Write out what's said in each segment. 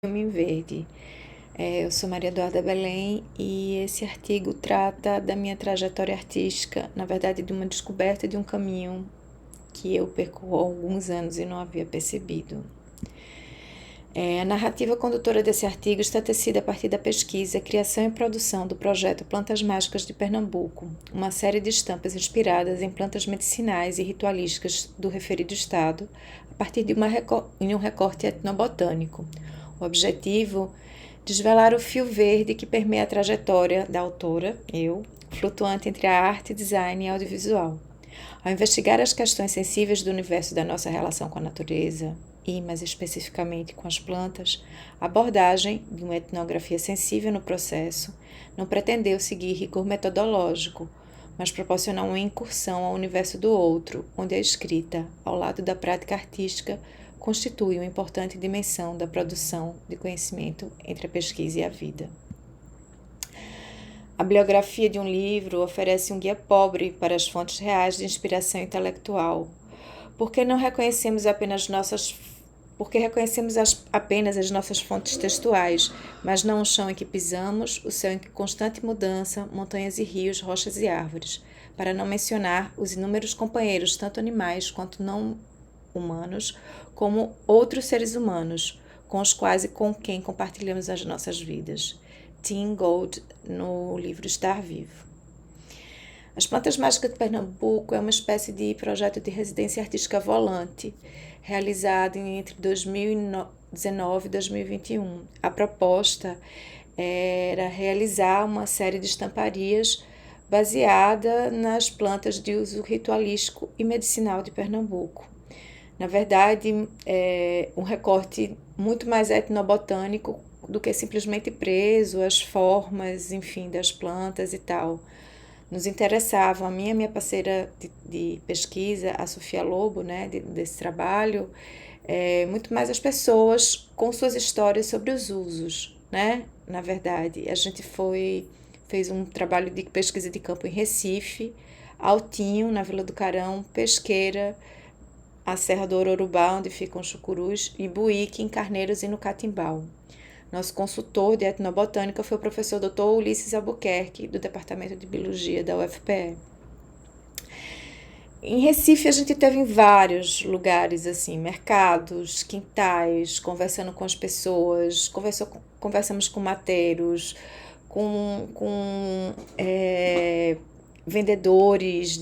Filme em Verde. Eu sou Maria Eduarda Belém e esse artigo trata da minha trajetória artística, na verdade, de uma descoberta de um caminho que eu percorro há alguns anos e não havia percebido. A narrativa condutora desse artigo está tecida a partir da pesquisa, criação e produção do projeto Plantas Mágicas de Pernambuco, uma série de estampas inspiradas em plantas medicinais e ritualísticas do referido estado, a partir de um recorte etnobotânico. O objetivo: desvelar o fio verde que permeia a trajetória da autora, eu, flutuante entre a arte, design e audiovisual. Ao investigar as questões sensíveis do universo da nossa relação com a natureza, e mais especificamente com as plantas, a abordagem de uma etnografia sensível no processo não pretendeu seguir rigor metodológico, mas proporcionar uma incursão ao universo do outro, onde a escrita, ao lado da prática artística, constitui uma importante dimensão da produção de conhecimento entre a pesquisa e a vida. A bibliografia de um livro oferece um guia pobre para as fontes reais de inspiração intelectual. Porque reconhecemos apenas as nossas fontes textuais, mas não o chão em que pisamos, o céu em constante mudança, montanhas e rios, rochas e árvores, para não mencionar os inúmeros companheiros, tanto animais quanto não humanos, como outros seres humanos, com os quais e com quem compartilhamos as nossas vidas. Tim Gold, no livro Estar Vivo. As Plantas Mágicas de Pernambuco é uma espécie de projeto de residência artística volante, realizado entre 2019 e 2021. A proposta era realizar uma série de estamparias baseada nas plantas de uso ritualístico e medicinal de Pernambuco. Na verdade, é um recorte muito mais etnobotânico do que simplesmente preso às formas, enfim, das plantas e tal. Nos interessavam, a minha parceira de pesquisa, a Sofia Lobo, né, desse trabalho, muito mais as pessoas com suas histórias sobre os usos, né? Na verdade, a gente fez um trabalho de pesquisa de campo em Recife, Altinho, na Vila do Carão, Pesqueira, a Serra do Ororubá, onde ficam os chucurus, e Buíque, em Carneiros e no Catimbau. Nosso consultor de etnobotânica foi o professor Dr. Ulisses Albuquerque, do Departamento de Biologia da UFPE. Em Recife, a gente teve em vários lugares, assim, mercados, quintais, conversando com as pessoas, conversamos com mateiros, com vendedores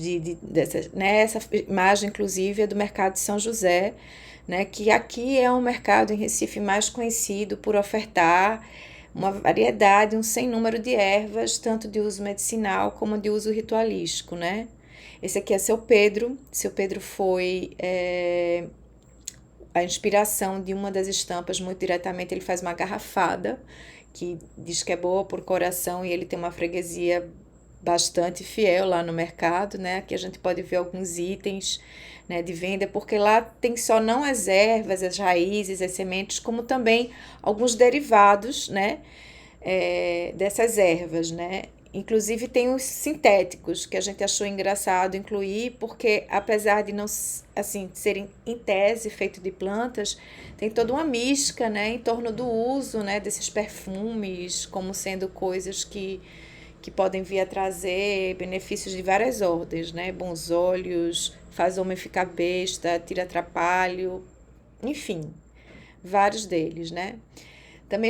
né? Essa imagem, inclusive, é do mercado de São José, né? Que aqui é um mercado em Recife mais conhecido por ofertar uma variedade, um sem número de ervas, tanto de uso medicinal como de uso ritualístico, né? Esse aqui é Seu Pedro. Seu Pedro foi a inspiração de uma das estampas, muito diretamente. Ele faz uma garrafada, que diz que é boa por coração, e ele tem uma freguesia bastante fiel lá no mercado, né? Aqui a gente pode ver alguns itens, né, de venda, porque lá tem só não as ervas, as raízes, as sementes, como também alguns derivados, né, dessas ervas, né? Inclusive tem os sintéticos, que a gente achou engraçado incluir, porque apesar de não, assim, serem em tese feito de plantas, tem toda uma mística, né, em torno do uso, né, desses perfumes, como sendo coisas que podem vir a trazer benefícios de várias ordens, né? Bons olhos, faz o homem ficar besta, tira atrapalho, enfim, vários deles, né? Também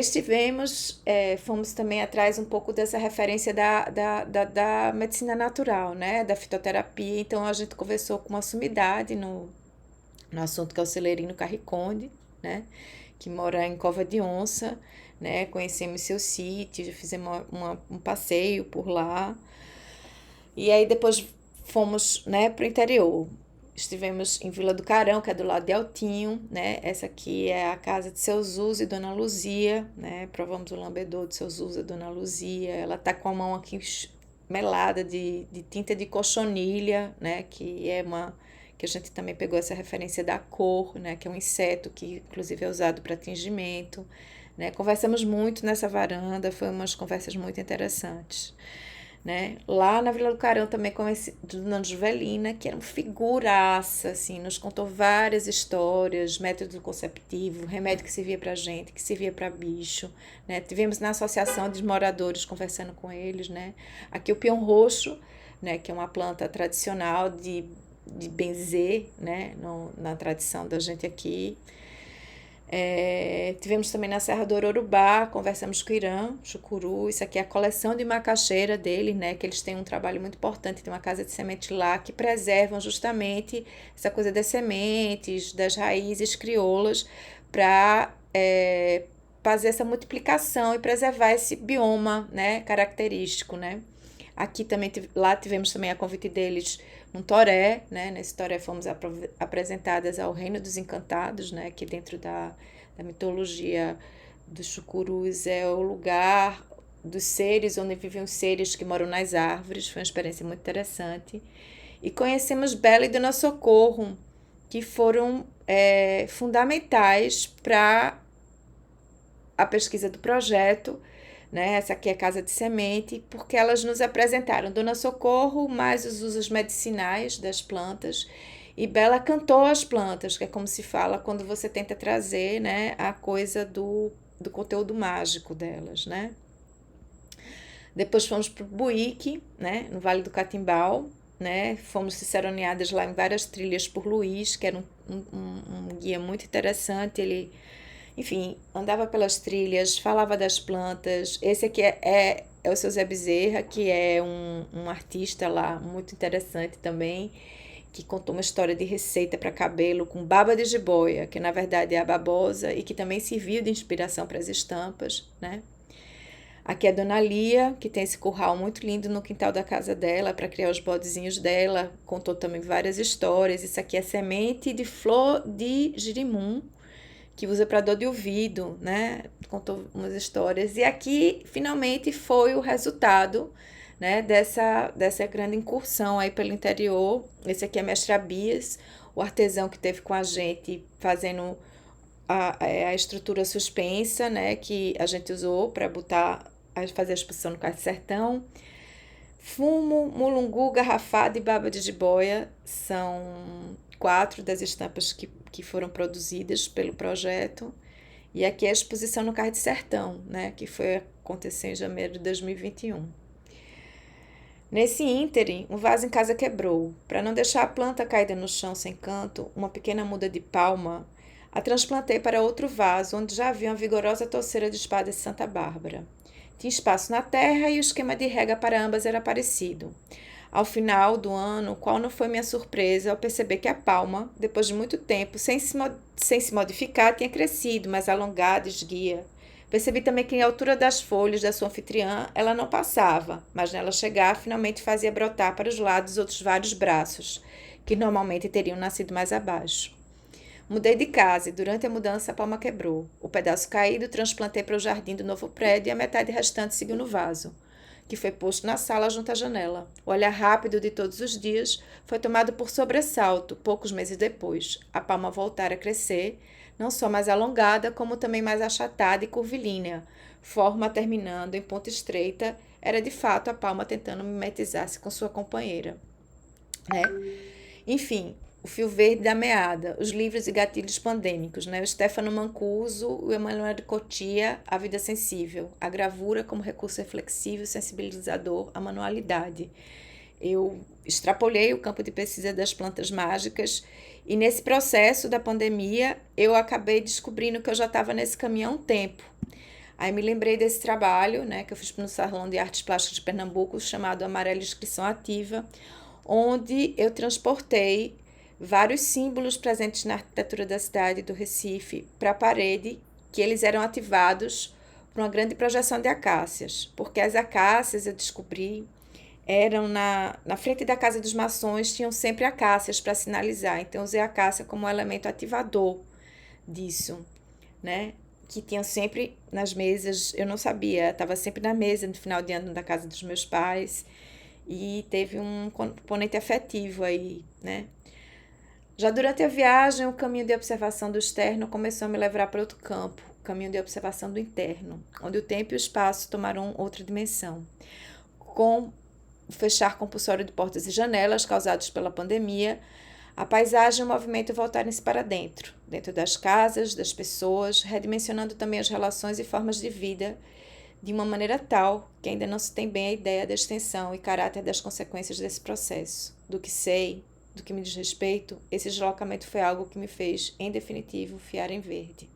fomos também atrás um pouco dessa referência da medicina natural, né? Da fitoterapia. Então a gente conversou com uma sumidade no assunto, que é o Celerino Carriconde, né? Que mora em Cova de Onça, né? Conhecemos seu sítio, já fizemos um passeio por lá. E aí depois fomos, né, para o interior. Estivemos em Vila do Carão, que é do lado de Altinho, né? Essa aqui é a casa de Seu Zuz e Dona Luzia, né? Provamos o lambedor de Seu Zuz e Dona Luzia. Ela tá com a mão aqui melada de tinta de cochonilha, né? Que a gente também pegou essa referência da cor, né? Que é um inseto que inclusive é usado para tingimento, né? Conversamos muito nessa varanda, foi umas conversas muito interessantes, né? Lá na Vila do Carão também conheci Dona Juvelina, que era uma figuraça, assim, nos contou várias histórias, método conceptivo, remédio que servia pra gente, que servia para bicho, né? Tivemos na associação de moradores conversando com eles, né? Aqui o peão roxo, né, que é uma planta tradicional de benzer, né, na tradição da gente aqui. Tivemos também na Serra do Ororubá, conversamos com o Irã, Chucuru, isso aqui é a coleção de macaxeira dele, né, que eles têm um trabalho muito importante, tem uma casa de semente lá que preservam justamente essa coisa das sementes, das raízes crioulas, para fazer essa multiplicação e preservar esse bioma, né, característico, né. Aqui também, lá tivemos também a convite deles num toré, né? Nesse toré fomos apresentadas ao Reino dos Encantados, né? Que dentro da mitologia dos chucurus é o lugar dos seres, onde vivem os seres que moram nas árvores. Foi uma experiência muito interessante. E conhecemos Bela e Dona Socorro, que foram fundamentais para a pesquisa do projeto, né? Essa aqui é a Casa de Semente, porque elas nos apresentaram Dona Socorro, mais os usos medicinais das plantas, e Bela cantou as plantas, que é como se fala quando você tenta trazer, né, a coisa do conteúdo mágico delas, né? Depois fomos para o Buíque, né, no Vale do Catimbau, né? Fomos ciceroneadas lá em várias trilhas por Luiz, que era um guia muito interessante. Ele, enfim, andava pelas trilhas, falava das plantas. Esse aqui é o seu Zé Bezerra, que é um artista lá muito interessante também, que contou uma história de receita para cabelo com baba de jiboia, que na verdade é a babosa e que também serviu de inspiração para as estampas, né? Aqui é a Dona Lia, que tem esse curral muito lindo no quintal da casa dela para criar os bodezinhos dela. Contou também várias histórias. Isso aqui é semente de flor de girimum, que usa para dor de ouvido, né? Contou umas histórias. E aqui, finalmente, foi o resultado, né, dessa grande incursão aí pelo interior. Esse aqui é Mestre Abias, o artesão que teve com a gente fazendo a estrutura suspensa, né, que a gente usou para fazer a exposição no Cais Sertão. Fumo, mulungu, garrafada e baba de jiboia são 4 das estampas que foram produzidas pelo projeto. E aqui é a exposição no Cais de Sertão, né, que foi acontecer em janeiro de 2021. Nesse ínterim, um vaso em casa quebrou. Para não deixar a planta caída no chão sem canto, uma pequena muda de palma, a transplantei para outro vaso, onde já havia uma vigorosa touceira de espada de Santa Bárbara. Tinha espaço na terra e o esquema de rega para ambas era parecido. Ao final do ano, qual não foi minha surpresa ao perceber que a palma, depois de muito tempo, sem se modificar, tinha crescido, mais alongada, esguia. Percebi também que, à altura das folhas da sua anfitriã, ela não passava, mas nela chegar, finalmente fazia brotar para os lados outros vários braços, que normalmente teriam nascido mais abaixo. Mudei de casa e durante a mudança a palma quebrou. O pedaço caído transplantei para o jardim do novo prédio e a metade restante seguiu no vaso, que foi posto na sala junto à janela. O olhar rápido de todos os dias foi tomado por sobressalto, poucos meses depois. A palma voltara a crescer, não só mais alongada, como também mais achatada e curvilínea. Forma terminando em ponta estreita, era de fato a palma tentando mimetizar-se com sua companheira, né? Enfim, o Fio Verde da Meada, os livros e gatilhos pandêmicos, né? O Stefano Mancuso, o Emmanuel de Cotia, A Vida Sensível, a gravura como recurso reflexivo, sensibilizador, a manualidade. Eu extrapolhei o campo de pesquisa das plantas mágicas e nesse processo da pandemia eu acabei descobrindo que eu já estava nesse caminho há um tempo. Aí me lembrei desse trabalho, né, que eu fiz no Salão de Artes Plásticas de Pernambuco, chamado Amarela Inscrição Ativa, onde eu transportei vários símbolos presentes na arquitetura da cidade do Recife para a parede, que eles eram ativados por uma grande projeção de acácias, porque as acácias, eu descobri, eram na frente da Casa dos Maçons, tinham sempre acácias para sinalizar, então usei a acácia como elemento ativador disso, né? Que tinham sempre nas mesas, eu não sabia, estava sempre na mesa no final de ano da casa dos meus pais, e teve um componente afetivo aí, né? Já durante a viagem, o caminho de observação do externo começou a me levar para outro campo, o caminho de observação do interno, onde o tempo e o espaço tomaram outra dimensão. Com o fechar compulsório de portas e janelas causados pela pandemia, a paisagem e o movimento voltarem-se para dentro, dentro das casas, das pessoas, redimensionando também as relações e formas de vida de uma maneira tal que ainda não se tem bem a ideia da extensão e caráter das consequências desse processo. Do que sei, do que me diz respeito, esse deslocamento foi algo que me fez, em definitivo, fiar em verde.